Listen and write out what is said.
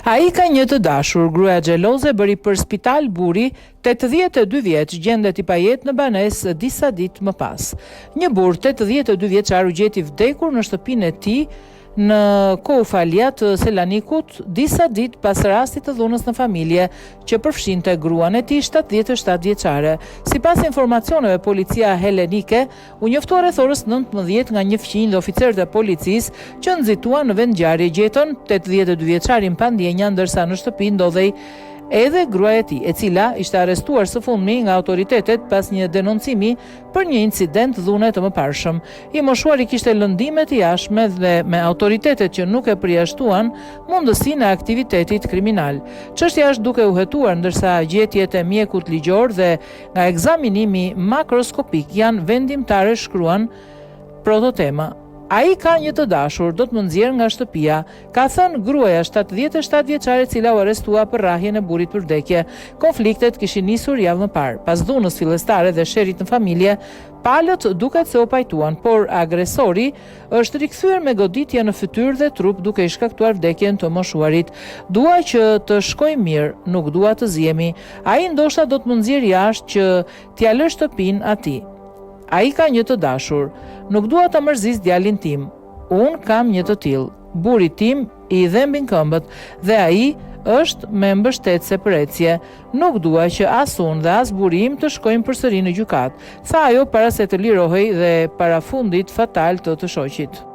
Ai ka një të dashur, gruaja xheloze bëri për spital buri, 82 vjeç, gjendet i pajet në banesë disa ditë më pas. Një burr 82 vjeçar u gjeti vdekur në shtëpinë e tij në Kofalia të Selanikut disa ditë pas rastit të dhunës në familje që përfshinte gruan e tij 77 vjeçare. Sipas informacioneve, policia helenike u njoftua rreth orës 19 nga një fqinj dhe oficerët e policisë që nxituan në vend ngjarje gjetën 82 vjeçarin pa ndjenja, ndërsa në shtëpi ndodhej edhe gruaja e tij, e cila ishte arrestuar së fundmi nga autoritetet pas një denoncimi për një incident dhune të mëparshëm. I moshuari kishte lëndime të jashtme dhe me autoritetet që nuk e përjashtuan mundësinë e aktivitetit kriminal. Çështja është duke u hetuar, ndërsa gjetjet e mjekut ligjor dhe nga ekzaminimi makroskopik janë vendimtare, shkruan Prototema. Ai ka një të dashur, do të më nxjerr nga shtëpia, ka thënë gruaja 77 vjeçare, cila u arrestua për rrahjen e burrit për vdekje. Konfliktet kishin nisur javë më parë. Pas dhunës fillestare dhe sherrit në familje, palët duket se u pajtuan, por agresori është rikthyer me goditje në fytyrë dhe trup duke i shkaktuar vdekjen të moshuarit. Dua që të shkojë mirë, nuk dua të zihemi. Ai ndoshta do të më nxjerrë jashtë që t'ia lë shtëpinë atij. Ai ka një të dashur, nuk dua ta mërzis djalin tim. Unë kam një të tillë. Burri tim i dhembin këmbët dhe ai është me mbështetse për ecje. Nuk dua që as unë dhe as burri im të shkojmë përsëri në gjykatë, tha ajo para se të lirohej dhe para fundit fatal të shoqit.